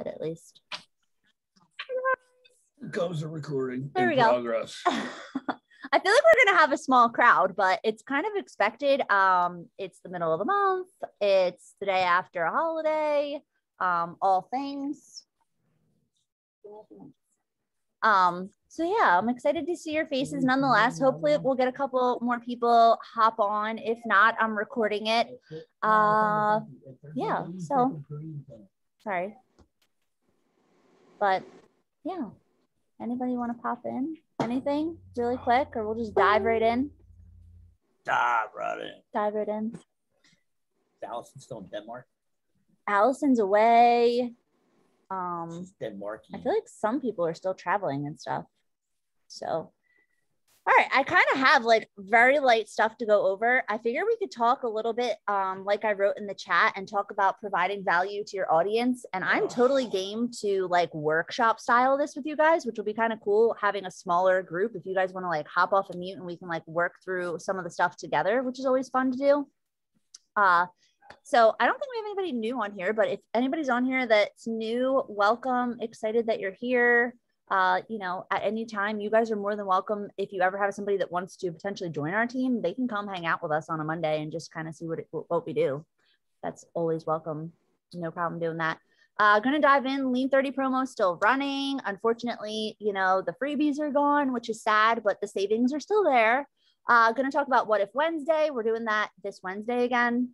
at least. Goes the recording there in we go. progress. I feel like we're gonna have a small crowd, but it's kind of expected. It's the middle of the month. It's the day after a holiday. All things. So yeah, I'm excited to see your faces nonetheless. Hopefully we'll get a couple more people hop on. If not, I'm recording it. Yeah, so sorry. But yeah, anybody want to pop in? Anything really quick, or we'll just dive right in? Dive right in. Dive right in. Is Allison still in Denmark? Allison's away. Denmark. I feel like some people are still traveling and stuff. So, all right, I kind of have like very light stuff to go over. I figure we could talk a little bit, like I wrote in the chat, and talk about providing value to your audience. And I'm totally game to like workshop style this with you guys, which will be kind of cool, having a smaller group. If you guys want to like hop off of mute and we can like work through some of the stuff together, which is always fun to do. So I don't think we have anybody new on here, but if anybody's on here that's new, welcome, excited that you're here. You know, at any time, you guys are more than welcome. If you ever have somebody that wants to potentially join our team, they can come hang out with us on a Monday and just kind of see what we do. That's always welcome. No problem doing that. Going to dive in. Lean 30 promo still running. Unfortunately, you know, the freebies are gone, which is sad, but the savings are still there. Going to talk about What If Wednesday. We're doing that this Wednesday again.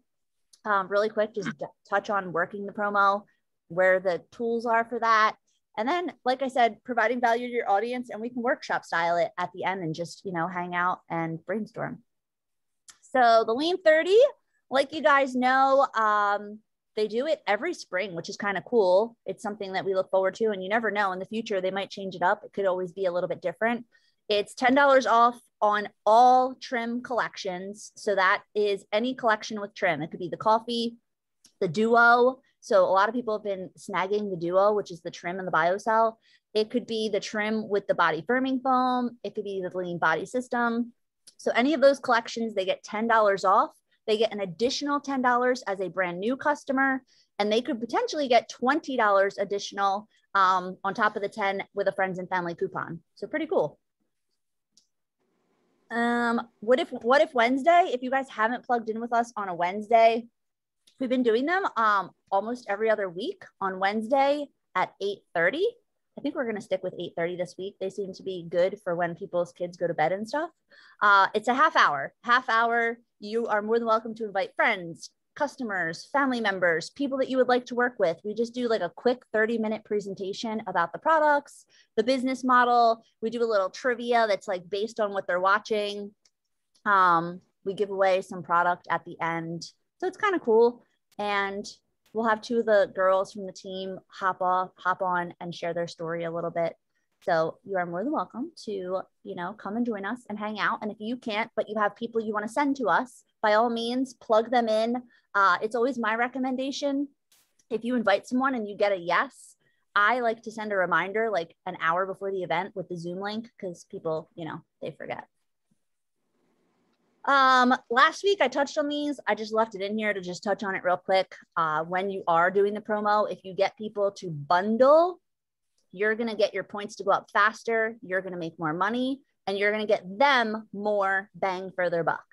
Really quick, just touch on working the promo, where the tools are for that. And then, like I said, providing value to your audience, and we can workshop style it at the end and just, you know, hang out and brainstorm. So the Lean 30, like you guys know, they do it every spring, which is kind of cool. It's something that we look forward to, and you never know, in the future, they might change it up. It could always be a little bit different. It's $10 off on all trim collections. So that is any collection with trim. It could be the coffee, the duo. So a lot of people have been snagging the duo, which is the trim and the BioCell. It could be the trim with the body firming foam. It could be the lean body system. So any of those collections, they get $10 off. They get an additional $10 as a brand new customer, and they could potentially get $20 additional on top of the 10 with a friends and family coupon. So pretty cool. What if Wednesday, if you guys haven't plugged in with us on a Wednesday, we've been doing them almost every other week on Wednesday at 8:30. I think we're going to stick with 8:30 this week. They seem to be good for when people's kids go to bed and stuff. It's a half hour. You are more than welcome to invite friends, customers, family members, people that you would like to work with. We just do like a quick 30-minute presentation about the products, the business model. We do a little trivia that's like based on what they're watching. We give away some product at the end. So it's kind of cool. And we'll have two of the girls from the team hop on and share their story a little bit. So you are more than welcome to, you know, come and join us and hang out. And if you can't, but you have people you want to send to us, by all means, plug them in. It's always my recommendation. If you invite someone and you get a yes, I like to send a reminder like an hour before the event with the Zoom link, because people, you know, they forget. Last week I touched on these. I just left it in here to just touch on it real quick. When you are doing the promo, if you get people to bundle, you're going to get your points to go up faster. You're going to make more money, and you're going to get them more bang for their buck.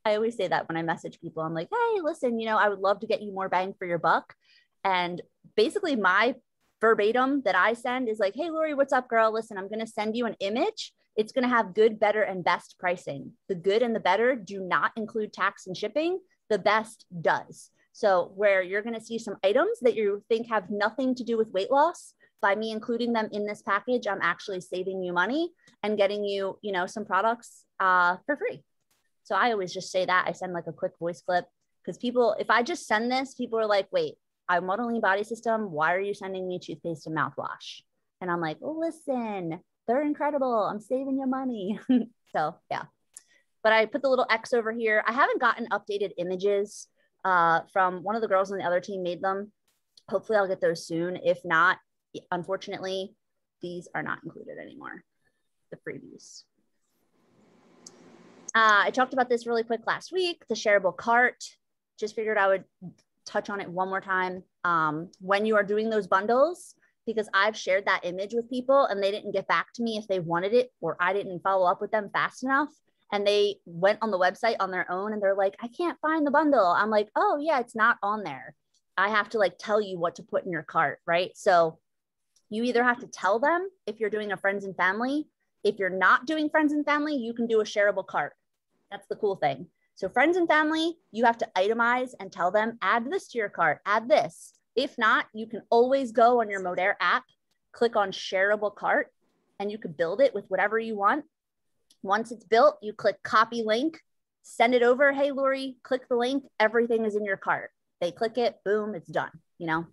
I always say that when I message people. I'm like, hey, listen, you know, I would love to get you more bang for your buck. And basically my verbatim that I send is like, hey, Lori, what's up, girl? Listen, I'm going to send you an image. It's going to have good, better, and best pricing. The good and the better do not include tax and shipping. The best does. So where you're going to see some items that you think have nothing to do with weight loss, by me including them in this package, I'm actually saving you money and getting you, you know, some products for free. So I always just say that. I send like a quick voice clip, because people, if I just send this, people are like, wait, I'm modeling body system. Why are you sending me toothpaste and mouthwash? And I'm like, oh, listen, they're incredible. I'm saving you money. So yeah, but I put the little X over here. I haven't gotten updated images from one of the girls on the other team made them. Hopefully I'll get those soon. If not, unfortunately, these are not included anymore, the freebies. I talked about this really quick last week, the shareable cart. Just figured I would touch on it one more time. When you are doing those bundles, because I've shared that image with people and they didn't get back to me if they wanted it, or I didn't follow up with them fast enough. And they went on the website on their own and they're like, I can't find the bundle. I'm like, oh yeah, it's not on there. I have to like tell you what to put in your cart, right? So you either have to tell them if you're doing a friends and family. If you're not doing friends and family, you can do a shareable cart. That's the cool thing. So friends and family, you have to itemize and tell them, add this to your cart, add this. If not, you can always go on your Modere app, click on shareable cart, and you can build it with whatever you want. Once it's built, you click copy link, send it over. Hey, Lori, click the link. Everything is in your cart. They click it, boom, it's done, you know?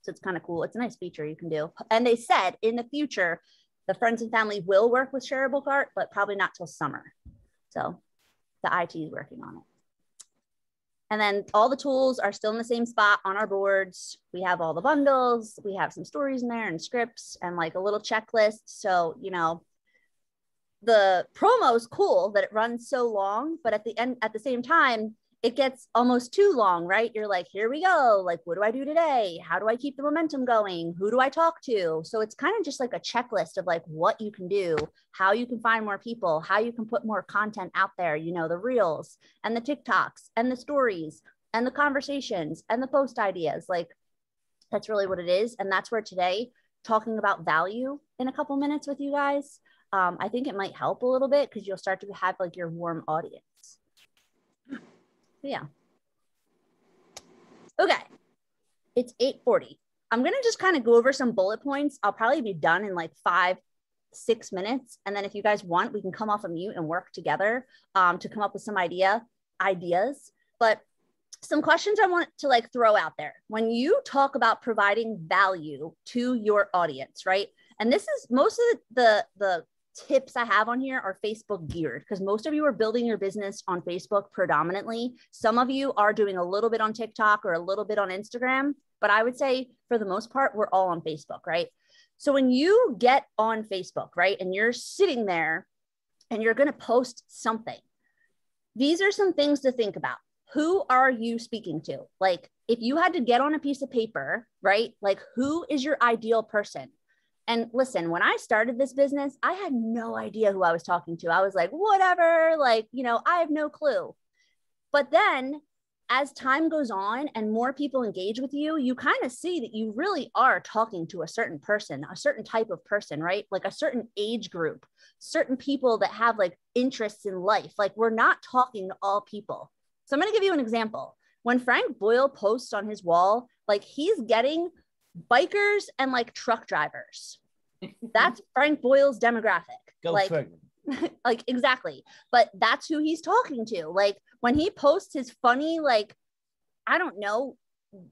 So it's kind of cool. It's a nice feature you can do. And they said in the future, the friends and family will work with shareable cart, but probably not till summer. So the IT is working on it. And then all the tools are still in the same spot on our boards. We have all the bundles. We have some stories in there and scripts and like a little checklist. So, you know, the promo is cool that it runs so long, but at the end, at the same time, it gets almost too long, right? You're like, here we go. Like, what do I do today? How do I keep the momentum going? Who do I talk to? So it's kind of just like a checklist of like what you can do, how you can find more people, how you can put more content out there, you know, the reels and the TikToks and the stories and the conversations and the post ideas. Like, that's really what it is. And that's where today, talking about value in a couple minutes with you guys, I think it might help a little bit because you'll start to have like your warm audience. Yeah. Okay. It's 8:40. I'm going to just kind of go over some bullet points. I'll probably be done in like 5-6 minutes. And then if you guys want, we can come off of mute and work together to come up with some ideas. But some questions I want to like throw out there. When you talk about providing value to your audience, right? And this is most of the tips I have on here are Facebook geared because most of you are building your business on Facebook predominantly. Some of you are doing a little bit on TikTok or a little bit on Instagram, but I would say for the most part, we're all on Facebook, right? So when you get on Facebook, right, and you're sitting there and you're going to post something, these are some things to think about. Who are you speaking to? Like if you had to get on a piece of paper, right, like who is your ideal person? And listen, when I started this business, I had no idea who I was talking to. I was like, whatever, like, you know, I have no clue. But then as time goes on and more people engage with you, you kind of see that you really are talking to a certain person, a certain type of person, right? Like a certain age group, certain people that have like interests in life. Like we're not talking to all people. So I'm going to give you an example. When Frank Boyle posts on his wall, like he's getting bikers and like truck drivers. That's Frank Boyle's demographic. Go like, figure. like exactly. But that's who he's talking to. Like when he posts his funny, like, I don't know,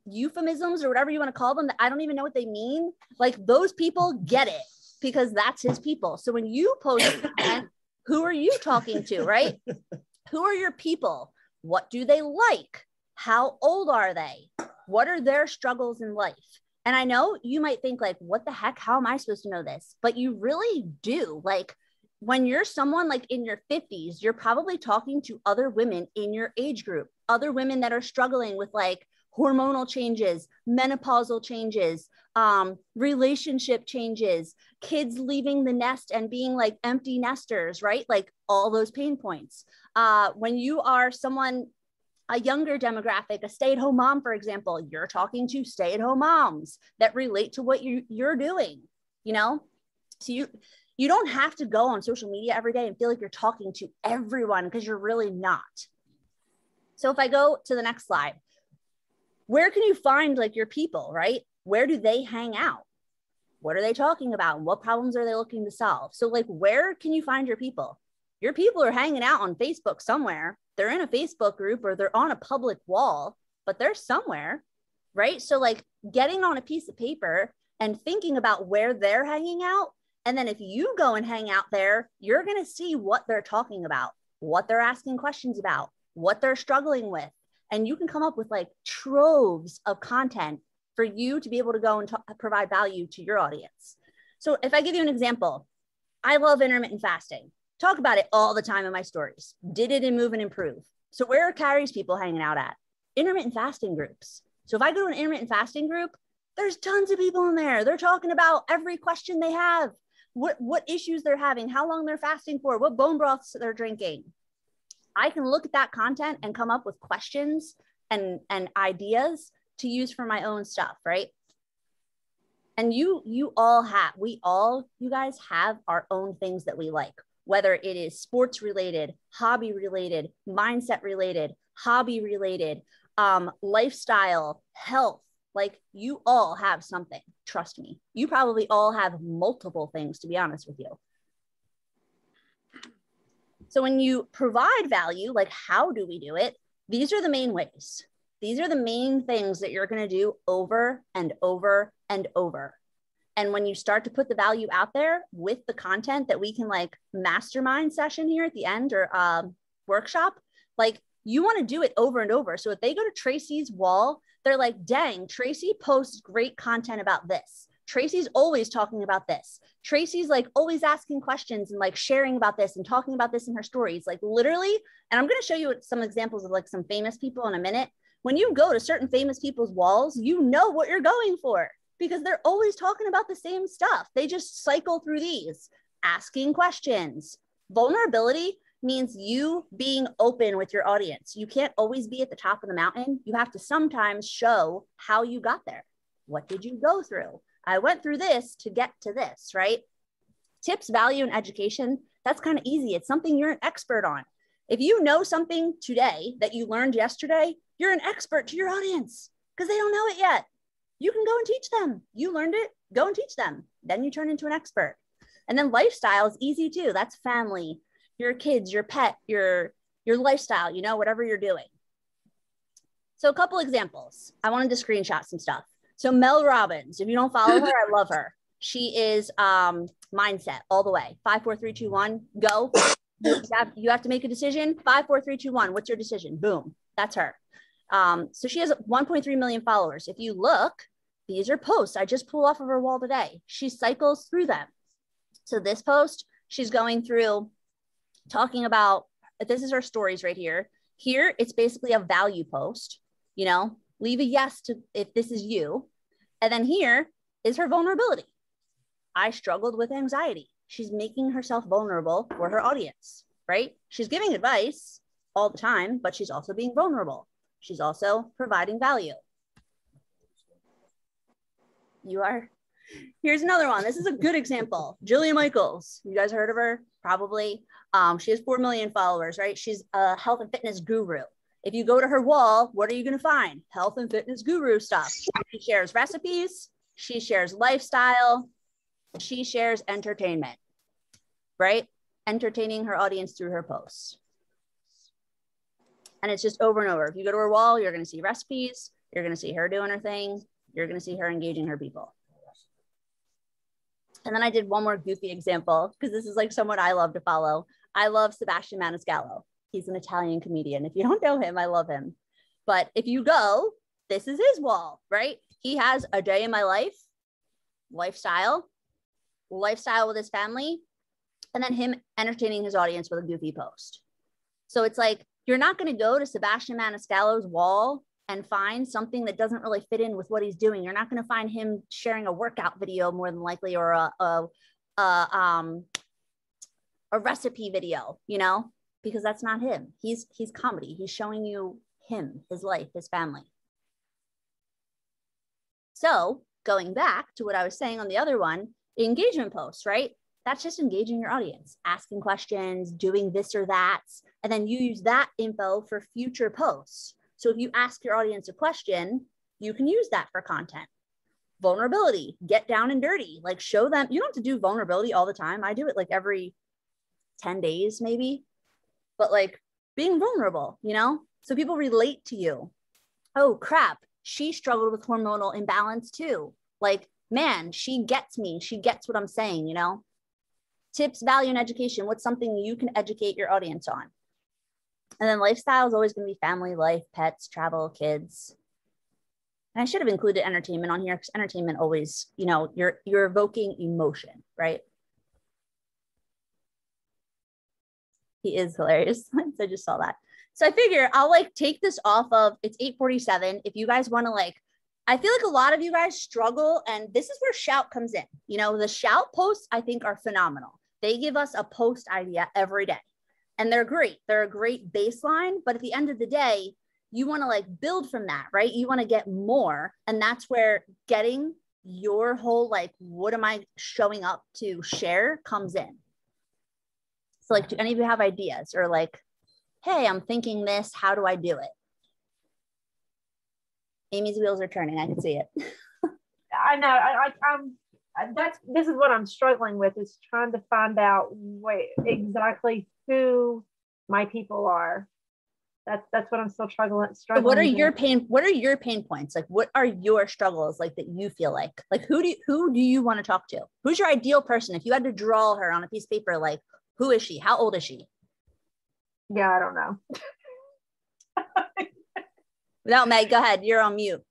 euphemisms or whatever you want to call them that I don't even know what they mean. Like those people get it because that's his people. So when you post content, who are you talking to, right? Who are your people? What do they like? How old are they? What are their struggles in life? And I know you might think like, what the heck? How am I supposed to know this? But you really do. Like when you're someone like in your 50s, you're probably talking to other women in your age group, other women that are struggling with like hormonal changes, menopausal changes, relationship changes, kids leaving the nest and being like empty nesters, right? Like all those pain points. When you are someone, a younger demographic, a stay-at-home mom, for example, you're talking to stay-at-home moms that relate to what you're doing, you know? So you don't have to go on social media every day and feel like you're talking to everyone because you're really not. So if I go to the next slide, where can you find like your people, right? Where do they hang out? What are they talking about? What problems are they looking to solve? So like, where can you find your people? Your people are hanging out on Facebook somewhere. They're in a Facebook group or they're on a public wall, but they're somewhere, right? So like getting on a piece of paper and thinking about where they're hanging out. And then if you go and hang out there, you're going to see what they're talking about, what they're asking questions about, what they're struggling with. And you can come up with like troves of content for you to be able to go and provide value to your audience. So if I give you an example, I love intermittent fasting. Talk about it all the time in my stories. Did it in Move and Improve. So where are Carrie's people hanging out at? Intermittent fasting groups. So if I go to an intermittent fasting group, There's tons of people in there. They're talking about every question they have, what issues they're having, how long they're fasting for, what bone broths they're drinking. I can look at that content and come up with questions and ideas to use for my own stuff, right? And you guys have our own things that we like, whether it is sports related, hobby related, mindset related, hobby related, lifestyle, health. Like, you all have something, trust me. You probably all have multiple things, to be honest with you. So when you provide value, like, how do we do it? These are the main ways. These are the main things that you're going to do over and over and over. And when you start to put the value out there with the content that we can, like, mastermind session here at the end, or workshop, like, you want to do it over and over. So if they go to Tracy's wall, they're like, dang, Tracy posts great content about this. Tracy's always talking about this. Tracy's like always asking questions and like sharing about this and talking about this in her stories, like literally. And I'm going to show you some examples of like some famous people in a minute. When you go to certain famous people's walls, you know what you're going for because they're always talking about the same stuff. They just cycle through these, asking questions. Vulnerability means you being open with your audience. You can't always be at the top of the mountain. You have to sometimes show how you got there. What did you go through? I went through this to get to this, right? Tips, value, and education, that's kind of easy. It's something you're an expert on. If you know something today that you learned yesterday, you're an expert to your audience because they don't know it yet. You can go and teach them. You learned it, go and teach them. Then you turn into an expert. And then lifestyle is easy too. That's family, your kids, your pet, your lifestyle, you know, whatever you're doing. So a couple examples. I wanted to screenshot some stuff. So Mel Robbins, if you don't follow her, I love her. She is mindset all the way. 5, 4, 3, 2, 1, go. You have to make a decision. 5, 4, 3, 2, 1. What's your decision? Boom. That's her. So she has 1.3 million followers. If you look, these are posts I just pulled off of her wall today. She cycles through them. So this post, she's going through talking about, this is her stories right here. Here, it's basically a value post, you know, leave a yes to if this is you. And then here is her vulnerability. I struggled with anxiety. She's making herself vulnerable for her audience, right? She's giving advice all the time, but she's also being vulnerable. She's also providing value. You are. Here's another one. This is a good example. Julia Michaels. You guys heard of her? Probably. She has 4 million followers, right? She's a health and fitness guru. If you go to her wall, what are you going to find? Health and fitness guru stuff. She shares recipes. She shares lifestyle. She shares entertainment, right? Entertaining her audience through her posts. And it's just over and over. If you go to her wall, you're going to see recipes. You're going to see her doing her thing. You're going to see her engaging her people. And then I did one more goofy example because this is like someone I love to follow. I love Sebastian Maniscalo. He's an Italian comedian. If you don't know him, I love him. But if you go, this is his wall, right? He has a day in my life, lifestyle with his family, and then him entertaining his audience with a goofy post. So it's like, you're not going to go to Sebastian Maniscalo's wall and find something that doesn't really fit in with what he's doing. You're not going to find him sharing a workout video more than likely, or a recipe video, you know, because that's not him. He's comedy. He's showing you him, his life, his family. So going back to what I was saying on the other one, engagement posts, right? That's just engaging your audience, asking questions, doing this or that. And then you use that info for future posts. So if you ask your audience a question, you can use that for content. Vulnerability, get down and dirty, like show them. You don't have to do vulnerability all the time. I do it like every 10 days, maybe, but like being vulnerable, you know, so people relate to you. Oh crap, she struggled with hormonal imbalance too. Like, man, she gets me. She gets what I'm saying, you know. Tips, value, and education. What's something you can educate your audience on? And then lifestyle is always going to be family, life, pets, travel, kids. And I should have included entertainment on here because entertainment always, you know, you're evoking emotion, right? He is hilarious. I just saw that. So I figure I'll like take this off of, it's 8:47. If you guys want to like I feel like a lot of you guys struggle, and this is where Shout comes in. You know, the Shout posts, I think, are phenomenal. They give us a post idea every day, and they're great. They're a great baseline, but at the end of the day, you want to like build from that, right? You want to get more, and that's where getting your whole, like, what am I showing up to share comes in. So like, do any of you have ideas or like, hey, I'm thinking this, how do I do it? Amy's wheels are turning. I can see it. I know. This is what I'm struggling with, is trying to find out exactly who my people are. That's what I'm still struggling. So what are your pain points? Like, what are your struggles like that you feel like who do you want to talk to? Who's your ideal person? If you had to draw her on a piece of paper, like, who is she? How old is she? Yeah, I don't know. Without Meg, go ahead. You're on mute.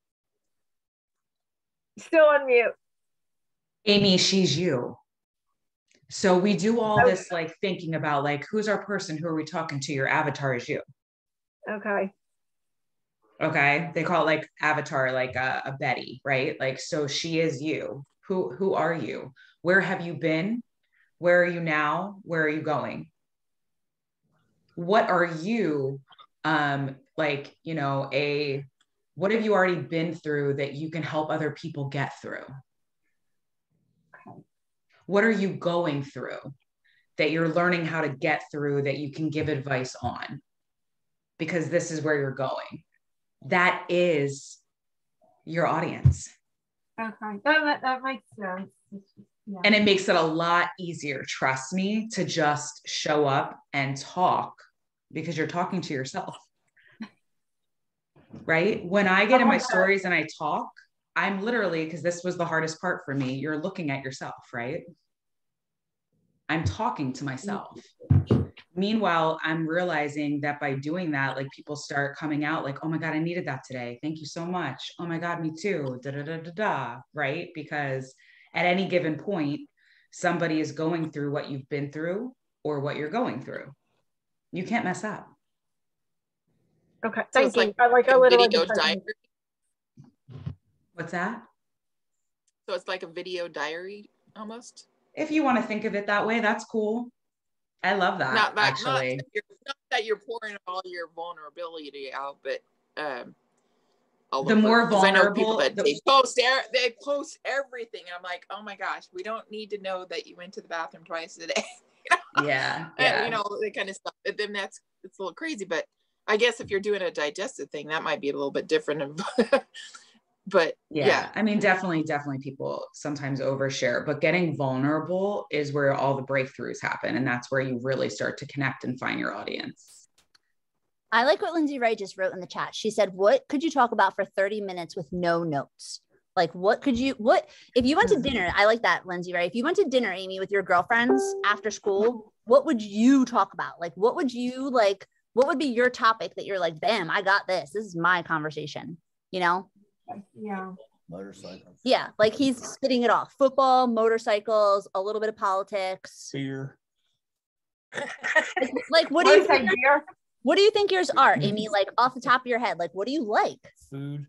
Still on mute. Amy, she's you. So we do all this like thinking about like, who's our person? Who are we talking to? Your avatar is you. Okay. They call it like avatar, like a Betty, right? Like, so she is you. Who are you? Where have you been? Where are you now? Where are you going? What are you, like, you know, what have you already been through that you can help other people get through? Okay. What are you going through that you're learning how to get through that you can give advice on? Because this is where you're going. That is your audience. Okay. That makes sense. Yeah. And it makes it a lot easier, trust me, to just show up and talk because you're talking to yourself. Right? When I get in my stories and I talk, I'm literally, because this was the hardest part for me, you're looking at yourself, right? I'm talking to myself. Meanwhile, I'm realizing that by doing that, like, people start coming out like, oh my God, I needed that today. Thank you so much. Oh my God, me too. Da, da, da, da, da. Right? Because at any given point, somebody is going through what you've been through or what you're going through. You can't mess up. Okay. So Thank you. Like a video diary. What's that? So it's like a video diary almost. If you want to think of it that way, that's cool. I love that. Actually, not that you're pouring all your vulnerability out, but the more vulnerable, I know people that they post everything. I'm like, oh my gosh, we don't need to know that you went to the bathroom twice a day. Yeah. And, you know, that kind of stuff. And then it's a little crazy, but I guess if you're doing a digestive thing, that might be a little bit different. But yeah, I mean, definitely people sometimes overshare, but getting vulnerable is where all the breakthroughs happen. And that's where you really start to connect and find your audience. I like what Lindsay Wright just wrote in the chat. She said, what could you talk about for 30 minutes with no notes? Like, if you went to dinner, I like that, Lindsay Wright. If you went to dinner, Amy, with your girlfriends after school, what would you talk about? Like, what would be your topic that you're like, bam, I got this. This is my conversation, you know? Yeah. Motorcycles. Yeah. Like, he's spitting it off. Football, motorcycles, a little bit of politics. Beer. Like, what do you think yours are, Amy? Like, off the top of your head, like, what do you like? Food.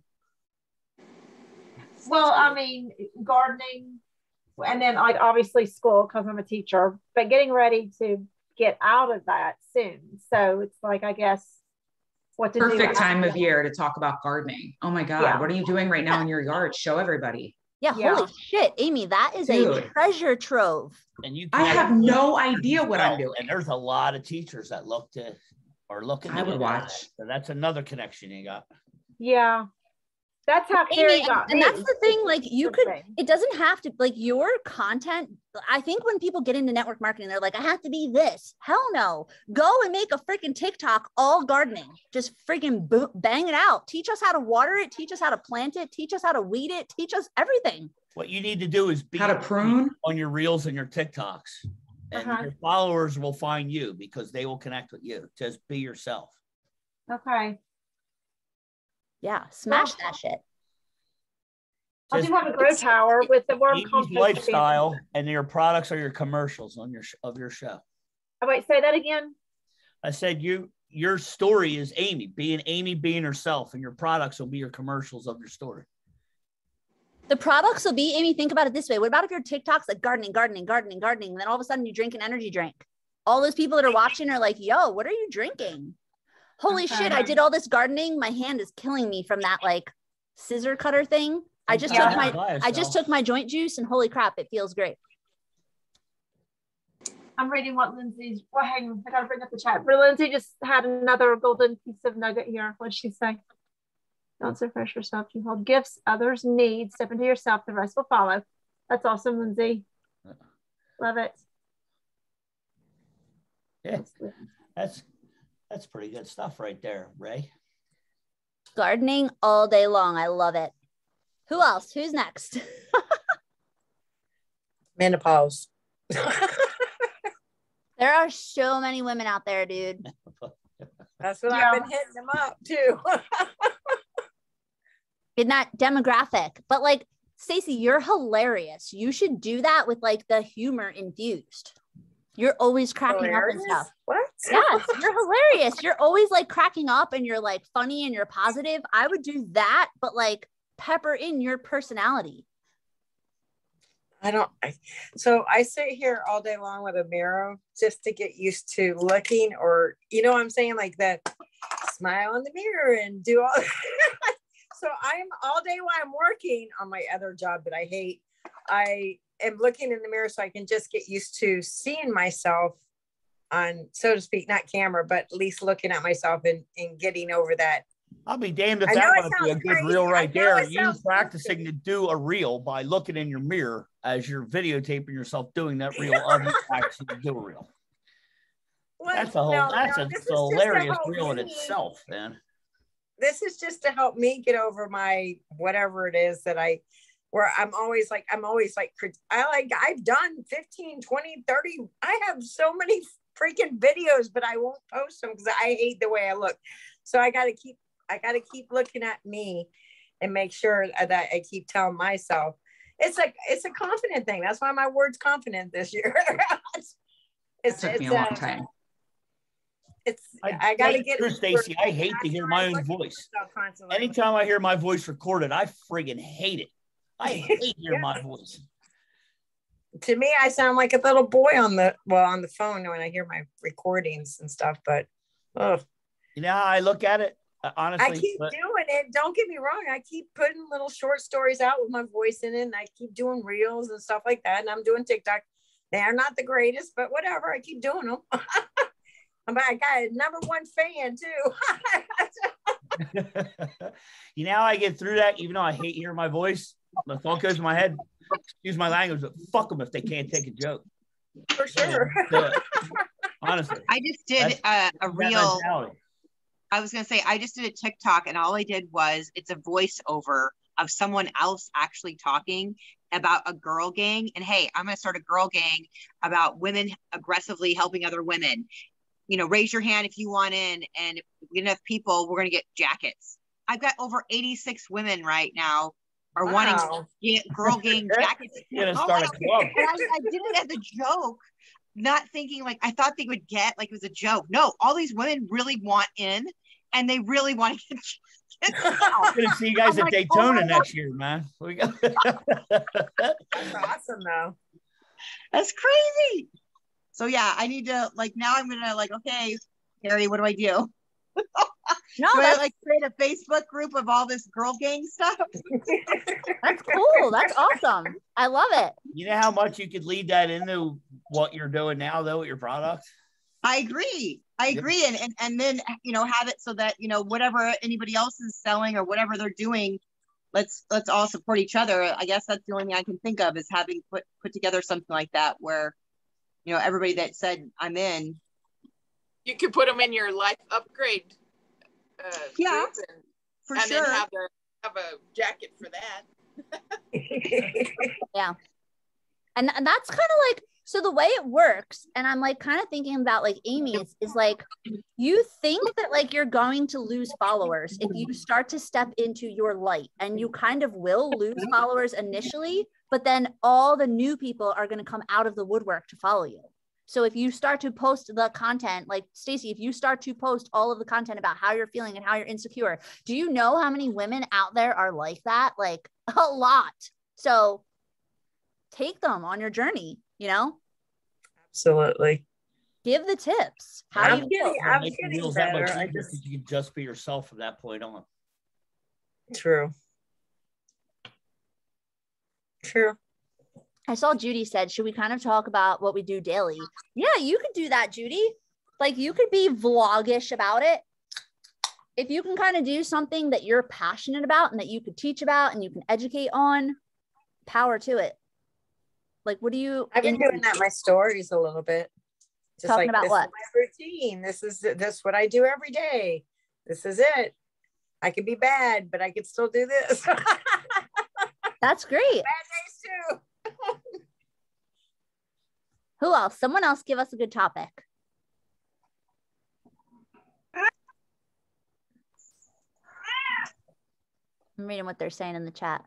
Well, I mean, gardening, and then like obviously school because I'm a teacher, but getting ready to get out of that soon. So it's like, I guess, what to do. Perfect time of year to talk about gardening. Oh my God. Yeah. What are you doing right now in your yard? Show everybody. Yeah. Holy shit, Amy, that is a treasure trove. And I have no idea what I'm doing. And there's a lot of teachers that are looking. I would watch. So that's another connection you got. Yeah. That's how Carrie got me. And that's the thing, like, it doesn't have to, like, your content. I think when people get into network marketing, they're like, I have to be this. Hell no. Go and make a freaking TikTok all gardening. Just freaking bang it out. Teach us how to water it. Teach us how to plant it. Teach us how to weed it. Teach us everything. What you need to do is be how to prune on your reels and your TikToks. And your followers will find you because they will connect with you. Just be yourself. Okay. Yeah, smash that shit. I do have a grow tower with the worm compost lifestyle, and your products are your commercials on your show. Oh, wait, say that again. I said your story is Amy being herself, and your products will be your commercials of your story. The products will be, Amy, think about it this way. What about if your TikTok's like gardening, and then all of a sudden you drink an energy drink? All those people that are watching are like, yo, what are you drinking? Holy shit, I did all this gardening. My hand is killing me from that like scissor cutter thing. I just took my joint juice and holy crap, it feels great. I'm reading what Lindsay's, well, hang on, I gotta bring up the chat. But Lindsay just had another golden piece of nugget here. What'd she say? Don't suppress yourself. You hold gifts others need. Step into yourself. The rest will follow. That's awesome, Lindsay. Love it. Yeah, that's pretty good stuff right there, Ray. Gardening all day long. I love it. Who else? Who's next? Menopause. There are so many women out there, dude. That's what I've been hitting them up too. In that demographic. But like, Stacey, you're hilarious. You should do that with like the humor infused. You're always cracking up and stuff. What? Yes, you're hilarious. You're always like cracking up and you're like funny and you're positive. I would do that, but like pepper in your personality. So I sit here all day long with a mirror just to get used to looking, or, you know what I'm saying? Like that smile in the mirror and do all. So I'm all day while I'm working on my other job that I hate. I am looking in the mirror so I can just get used to seeing myself on, so to speak, not camera, but at least looking at myself and getting over that. I'll be damned if that would be a good reel right there. You practicing to do a reel by looking in your mirror as you're videotaping yourself doing that reel of you actually do a reel. That's a hilarious reel in itself, man. This is just to help me get over my whatever it is that I've done 15, 20, 30. I have so many freaking videos, but I won't post them because I hate the way I look. So I got to keep looking at me and make sure that I keep telling myself it's a confident thing. That's why my word's confident this year. It took me a long time. I gotta get it. Stacey, I hate to hear my own voice. Anytime I hear my voice recorded, I friggin' hate it. I hate hearing my voice. To me, I sound like a little boy on the phone when I hear my recordings and stuff. But you know how I look at it? Honestly, I keep doing it. Don't get me wrong. I keep putting little short stories out with my voice in it, and I keep doing reels and stuff like that. And I'm doing TikTok. They're not the greatest, but whatever. I keep doing them. I got a #1 fan too. You know how I get through that, even though I hate hearing my voice. The thought goes in my head. Excuse my language, but fuck them if they can't take a joke. For sure. Honestly, I just did a reel. I was going to say, I just did a TikTok and all I did was it's a voiceover of someone else actually talking about a girl gang. And hey, I'm going to start a girl gang about women aggressively helping other women. You know, raise your hand if you want in, and if we get enough people, we're going to get jackets. I've got over 86 women right now are wanting to get girl gang jackets. You're going to start a club. I did it as a joke, not thinking like I thought they would get like it was a joke. No, all these women really want in, and they really want to get I'm going to see you guys at Daytona next year, man. That's awesome, though. That's crazy. So yeah, I need to now I'm gonna okay, Harry, what do I do? No, do I create a Facebook group of all this girl gang stuff? That's cool. That's awesome. I love it. You know how much you could lead that into what you're doing now, though, with your product? I agree. And then, have it so that, whatever anybody else is selling or whatever they're doing, let's all support each other. I guess that's the only thing I can think of is having put together something like that where, everybody that said I'm in. You could put them in your life upgrade. Yeah, for sure. Then have a jacket for that. Yeah. And that's kind of so the way it works, and I'm kind of thinking about Amy is you think that you're going to lose followers if you start to step into your light, and you kind of will lose followers initially, but then all the new people are going to come out of the woodwork to follow you. So if you start to post the content, like Stacey, if you start to post all of the content about how you're feeling and how you're insecure, do you know how many women out there are like that? Like a lot. So take them on your journey, you know? Absolutely. Give the tips. How do you feel? I'm getting better. You can just be yourself from that point on. True. I saw Judy said, should we kind of talk about what we do daily? Yeah, you could do that, Judy. Like you could be vlogish about it. If you can kind of do something that you're passionate about and that you could teach about and you can educate on, power to it. Like, what do you? I've been doing that in my stories a little bit. Just talking like, about what? my routine. This is what I do every day. This is it. I could be bad, but I could still do this. That's great. Bad days too. Who else? Someone else give us a good topic. I'm reading what they're saying in the chat.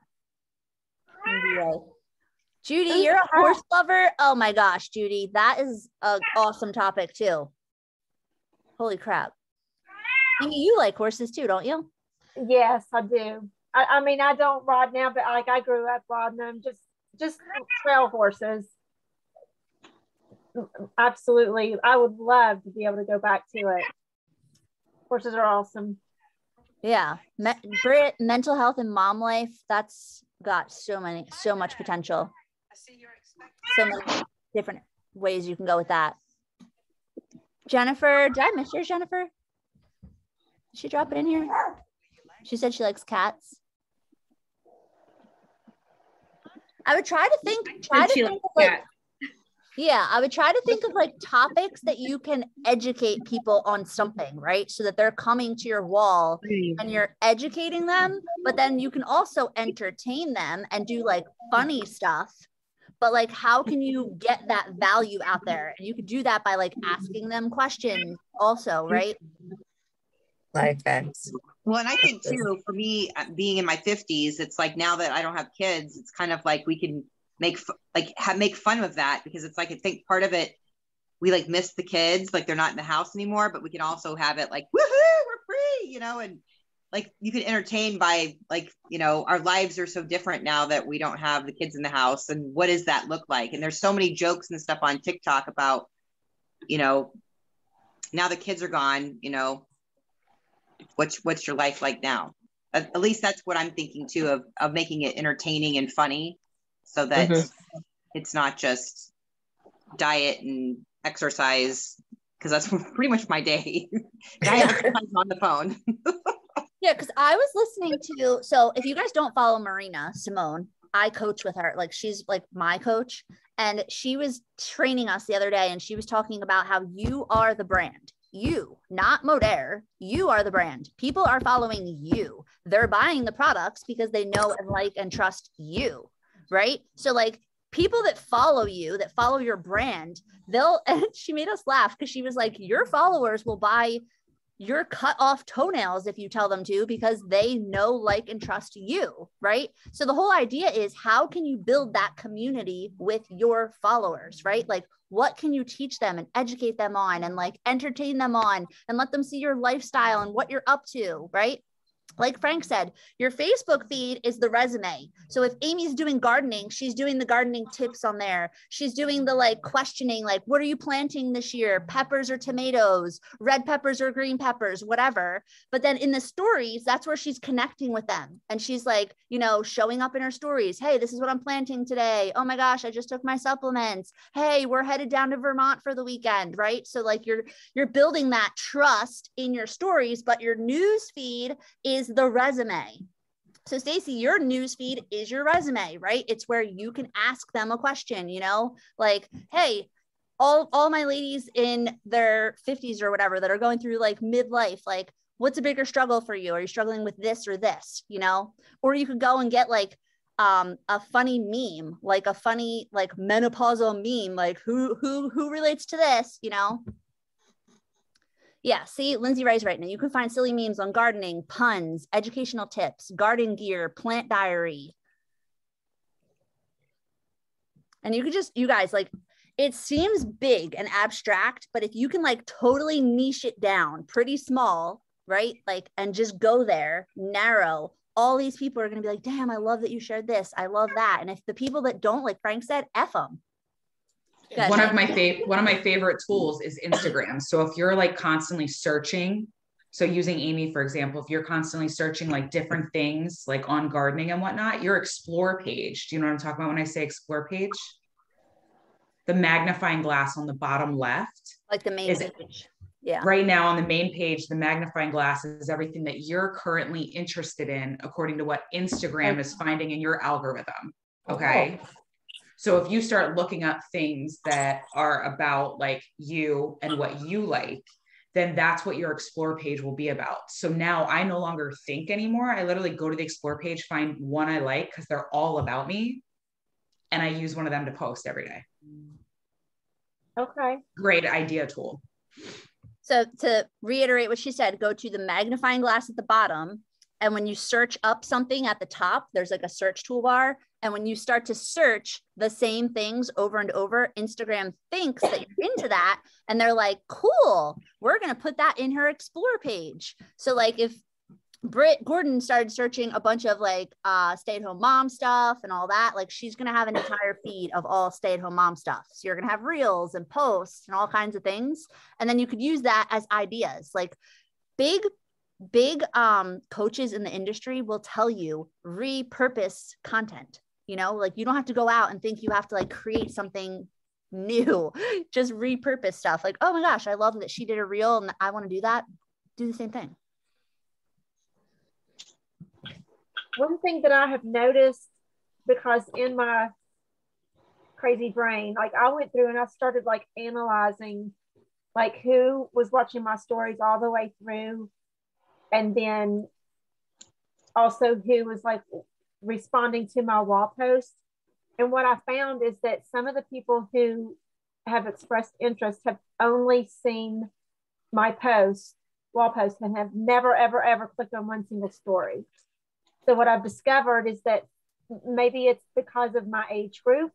Judy, you're a horse lover? Oh my gosh, Judy, that is an awesome topic too. Holy crap. Amy, you like horses too, don't you? Yes, I do. I mean, I don't ride now, but like I grew up riding them, just trail horses. Absolutely. I would love to be able to go back to it. Horses are awesome. Yeah. Britt, mental health and mom life, that's got so much potential. So many different ways you can go with that. Jennifer, did I miss yours, Jennifer? Did she drop it in here? She said she likes cats. I would try to think of like, yeah, I would try to think of like topics that you can educate people on something, right? So that they're coming to your wall and you're educating them, but then you can also entertain them and do like funny stuff. But like, how can you get that value out there? And you could do that by like asking them questions also, right? Life hacks. Well, and I think too, for me, being in my 50s, it's like now that I don't have kids, it's kind of like we can make fun of that, because it's like, I think part of it, we like miss the kids, like they're not in the house anymore, but we can also have it like, woohoo, we're free, you know, and like you can entertain by like, you know, our lives are so different now that we don't have the kids in the house, and what does that look like? And there's so many jokes and stuff on TikTok about, you know, now the kids are gone, you know, what's your life like now? At least that's what I'm thinking too, of making it entertaining and funny, so that it's not just diet and exercise, because that's pretty much my day. Diet exercise on the phone. Yeah, because I was listening to, so if you guys don't follow Marina Simone, I coach with her. Like she's like my coach, and she was training us the other day, and she was talking about how you are the brand. You, not Modair, you are the brand. People are following you. They're buying the products because they know and like and trust you, right? So like people that follow you, that follow your brand, and she made us laugh because she was like, your followers will buy your cut off toenails if you tell them to, because they know, like, and trust you, right? So the whole idea is, how can you build that community with your followers, right? Like, what can you teach them and educate them on and like entertain them on and let them see your lifestyle and what you're up to, right? Like Frank said, your Facebook feed is the resume. So if Amy's doing gardening, she's doing the gardening tips on there. She's doing the like questioning, like, what are you planting this year? Peppers or tomatoes, red peppers or green peppers, whatever. But then in the stories, that's where she's connecting with them. And she's like, you know, showing up in her stories. Hey, this is what I'm planting today. Oh my gosh, I just took my supplements. Hey, we're headed down to Vermont for the weekend, right? So like you're building that trust in your stories, but your news feed is the resume. So Stacey, your newsfeed is your resume, right? It's where you can ask them a question, you know, like, hey, all my ladies in their 50s or whatever that are going through like midlife, like, what's a bigger struggle for you? Are you struggling with this or this, you know? Or you could go and get like a funny meme, like a funny like menopausal meme, like who relates to this, you know? Yeah, see, Lindsay Rice right now. You can find silly memes on gardening, puns, educational tips, garden gear, plant diary. And you could just, you guys, like, it seems big and abstract, but if you can like totally niche it down pretty small, right? Like, and just go there, narrow, all these people are going to be like, damn, I love that you shared this. I love that. And if the people that don't, like Frank said, F them. One of my favorite tools is Instagram. So if you're like constantly searching, so using Amy, for example, if you're constantly searching like different things like on gardening and whatnot, your explore page, do you know what I'm talking about when I say explore page? The magnifying glass on the bottom left. Like the main page. Yeah. Right now on the main page, the magnifying glass is everything that you're currently interested in according to what Instagram is finding in your algorithm. Okay. Oh. So if you start looking up things that are about like you and what you like, then that's what your explore page will be about. So now I no longer think anymore. I literally go to the explore page, find one I like because they're all about me. And I use one of them to post every day. Okay. Great idea tool. So to reiterate what she said, go to the magnifying glass at the bottom. And when you search up something at the top, there's like a search toolbar. And when you start to search the same things over and over, Instagram thinks that you're into that. And they're like, cool, we're going to put that in her explore page. So like if Britt Gordon started searching a bunch of like stay-at-home mom stuff and all that, like she's going to have an entire feed of all stay-at-home mom stuff. So you're going to have reels and posts and all kinds of things. And then you could use that as ideas. Like big coaches in the industry will tell you repurpose content. You know, like you don't have to go out and think you have to like create something new, just repurpose stuff. Like, oh my gosh, I love that she did a reel and I want to do that. Do the same thing. One thing that I have noticed, because in my crazy brain, like I went through and I started like analyzing like who was watching my stories all the way through, and then also who was like responding to my wall posts. And what I found is that some of the people who have expressed interest have only seen my wall posts, and have never, ever, ever clicked on one single story. So what I've discovered is that maybe it's because of my age group.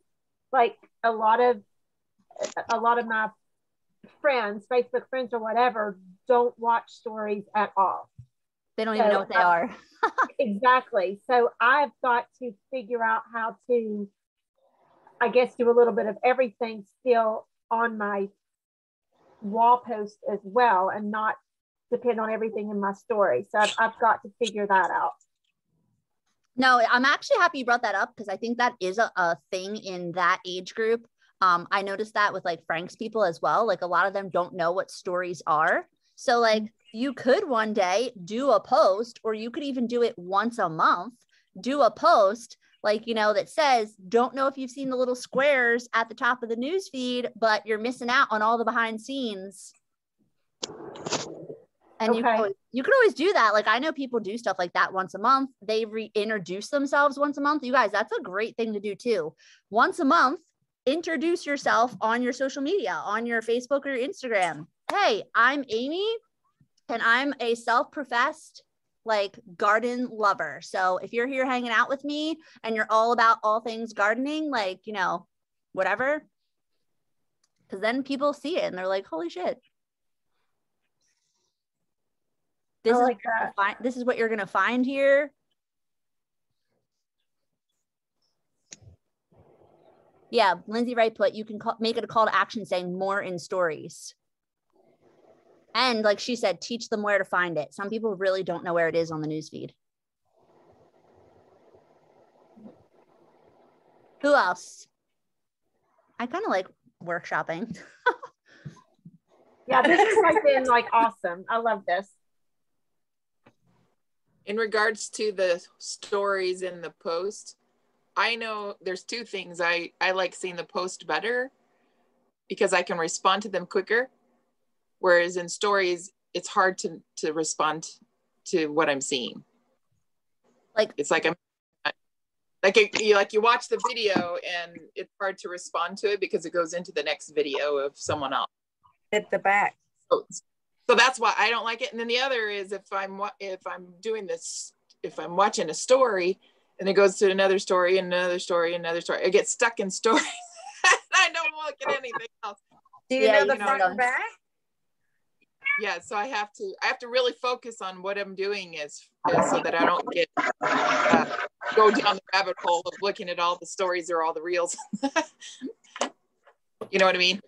Like a lot of my friends, Facebook friends or whatever, don't watch stories at all. They don't even know what they are. Exactly. So I've got to figure out how to, I guess, do a little bit of everything still on my wall post as well, and not depend on everything in my story. So I've got to figure that out. No, I'm actually happy you brought that up, because I think that is a thing in that age group. I noticed that with like Frank's people as well. Like a lot of them don't know what stories are. So like you could one day do a post, or you could even do it once a month, do a post like, you know, that says, don't know if you've seen the little squares at the top of the news feed, but you're missing out on all the behind scenes. And okay. you could always do that. Like I know people do stuff like that once a month. They reintroduce themselves once a month. You guys, that's a great thing to do too. Once a month, introduce yourself on your social media, on your Facebook or your Instagram. Hey, I'm Amy, and I'm a self-professed like garden lover. So if you're here hanging out with me and you're all about all things gardening, like, you know, whatever, because then people see it and they're like, holy shit. This is what you're going to find here. Yeah, Lindsay Wright put, you can make it a call to action saying more in stories. And like she said, teach them where to find it. Some people really don't know where it is on the newsfeed. Who else? I kind of like workshopping. Yeah, this has been like awesome. I love this. In regards to the stories in the post, I know there's two things. I like seeing the post better because I can respond to them quicker. Whereas in stories, it's hard to respond to what I'm seeing. Like it's like you watch the video and it's hard to respond to it because it goes into the next video of someone else. At the back. So that's why I don't like it. And then the other is if I'm doing this, if I'm watching a story and it goes to another story and another story and another story, I get stuck in stories. I don't look at anything else. Do you know the front and back? Yeah, so I have to really focus on what I'm doing is so that I don't get go down the rabbit hole of looking at all the stories or all the reels. You know what I mean?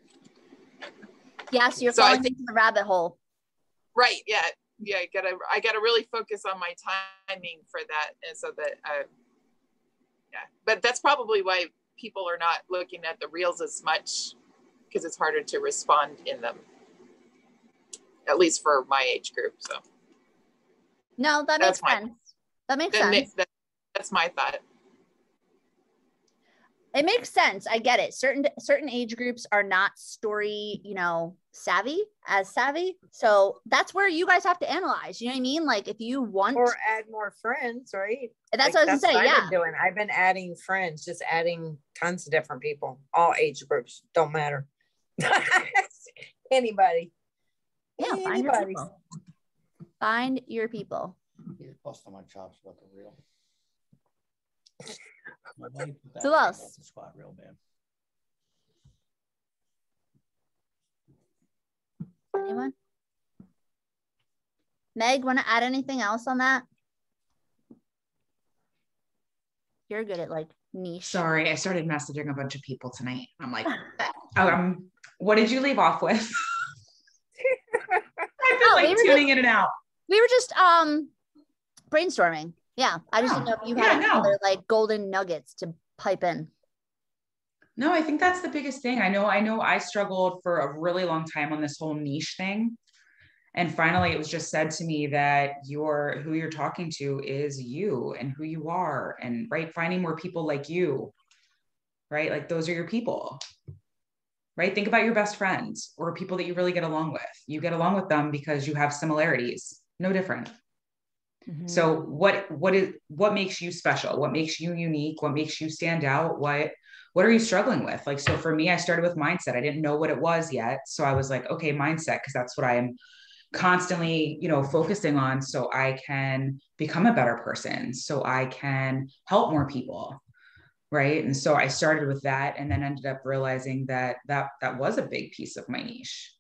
Yes, you're falling into the rabbit hole. Right. Yeah. Yeah. I gotta really focus on my timing for that, and so that yeah. But that's probably why people are not looking at the reels as much, because it's harder to respond in them. At least for my age group. So no, that makes sense. That makes sense. That's my thought. It makes sense. I get it. Certain age groups are not story, savvy. So that's where you guys have to analyze. You know what I mean? Like if you want or add more friends, right? That's what I was gonna say. I've been adding friends, just adding tons of different people, all age groups, don't matter. Anybody. Yeah, find your people. Find your people. You're busting my chops about the reel. Who else? Spot real bad. Anyone? Meg, want to add anything else on that? You're good at like niche. Sorry, I started messaging a bunch of people tonight. I'm like, what did you leave off with? I've been like tuning in and out. We were just brainstorming. Yeah. I just didn't know if you had other like golden nuggets to pipe in. No, I think that's the biggest thing. I know I struggled for a really long time on this whole niche thing. And finally it was just said to me that who you're talking to is you and who you are, and right, finding more people like you, right? Like those are your people. Right? Think about your best friends or people that you really get along with. You get along with them because you have similarities, no different. Mm-hmm. So what makes you special? What makes you unique? What makes you stand out? What are you struggling with? Like, so for me, I started with mindset. I didn't know what it was yet. So I was like, okay, mindset, because that's what I am constantly, focusing on, so I can become a better person, so I can help more people. Right. And so I started with that, and then ended up realizing that was a big piece of my niche.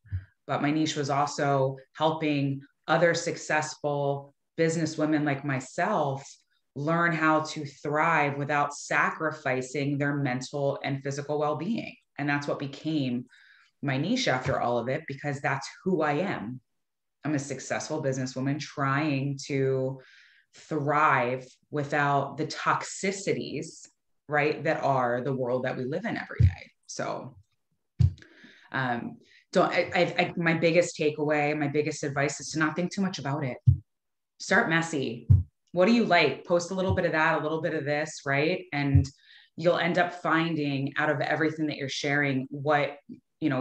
But my niche was also helping other successful business women like myself learn how to thrive without sacrificing their mental and physical well-being. And that's what became my niche after all of it, because that's who I am. I'm a successful businesswoman trying to thrive without the toxicities, right, that are the world that we live in every day. So my biggest takeaway, my biggest advice is to not think too much about it. Start messy. What do you like? Post a little bit of that, a little bit of this, right? And you'll end up finding out of everything that you're sharing what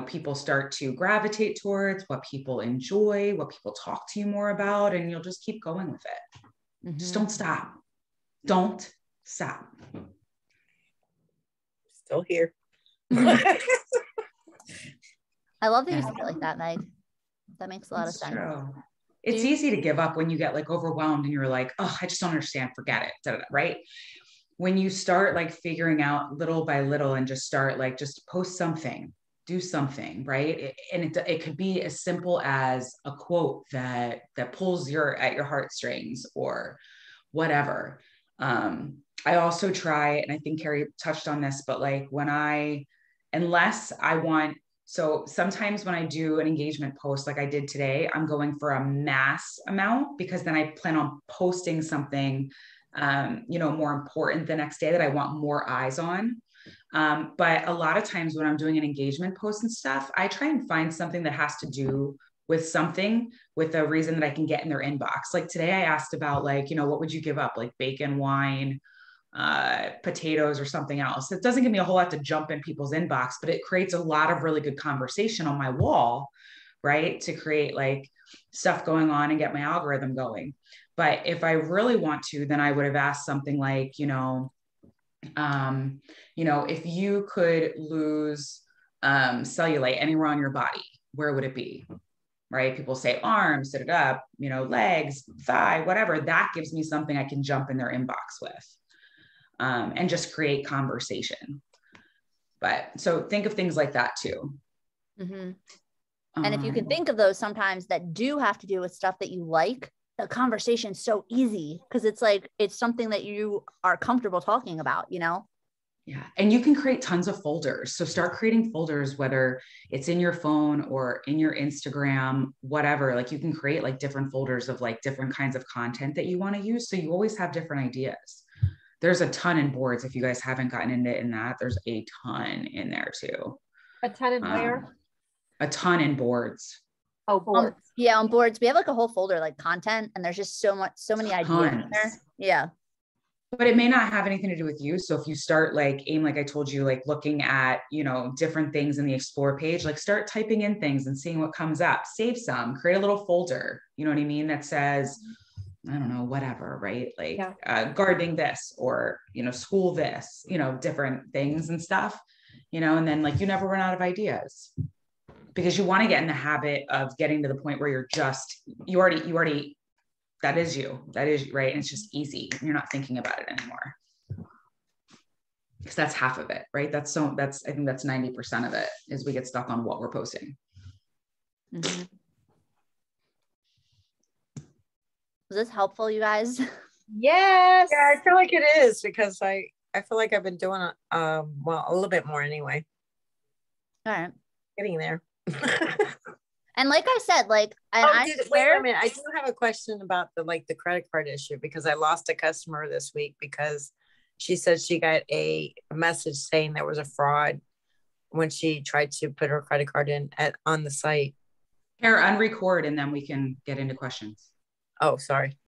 people start to gravitate towards, what people enjoy, what people talk to you more about, and you'll just keep going with it. Mm-hmm. Just don't stop. Don't stop. Still here. I love that you said it like that, Meg. That makes a lot of sense. True. It's easy to give up when you get like overwhelmed and you're like, oh, I just don't understand. Forget it. Right? When you start like figuring out little by little and just start like, just post something, do something, right? It could be as simple as a quote that pulls at your heartstrings or whatever. I also try, and I think Carrie touched on this, but like so sometimes when I do an engagement post, like I did today, I'm going for a mass amount, because then I plan on posting something, more important the next day that I want more eyes on. But a lot of times when I'm doing an engagement post and stuff, I try and find something that has to do with a reason that I can get in their inbox. Like today I asked about like, what would you give up? Like bacon, wine, potatoes, or something else. It doesn't give me a whole lot to jump in people's inbox, but it creates a lot of really good conversation on my wall, right? To create like stuff going on and get my algorithm going. But if I really want to, then I would have asked something like, if you could lose cellulite anywhere on your body, where would it be? Right? People say arms, sit it up, legs, thigh, whatever. That gives me something I can jump in their inbox with, and just create conversation. But so think of things like that too. Mm-hmm. And if you can think of those sometimes that do have to do with stuff that you like, the conversation's so easy because it's like, it's something that you are comfortable talking about, you know? Yeah. And you can create tons of folders. So start creating folders, whether it's in your phone or in your Instagram, whatever, like you can create like different folders of like different kinds of content that you want to use. So you always have different ideas. There's a ton in boards. If you guys haven't gotten into in that, there's a ton in there too. A ton in where? A ton in boards. Oh, boards. Yeah, on boards. We have like a whole folder like content, and there's just so many ideas in there. Yeah. But it may not have anything to do with you. So if you start like like I told you, like looking at, different things in the explore page, like start typing in things and seeing what comes up, save some, create a little folder, you know what I mean? That says, I don't know, whatever, right? Like gardening this or, school this, different things and stuff, and then like you never run out of ideas because you want to get in the habit of getting to the point where you already that is you, right? And it's just easy. You're not thinking about it anymore. Because that's half of it, right? I think that's 90% of it is we get stuck on what we're posting. Mm-hmm. Was this helpful, you guys? Yes. Yeah, I feel like it is because I feel like I've been doing a little bit more anyway. All right. Getting there. And like I said, like, wait a minute. I do have a question about the credit card issue because I lost a customer this week because she said she got a message saying there was a fraud when she tried to put her credit card in on the site. Here, unrecord and then we can get into questions. Oh, sorry.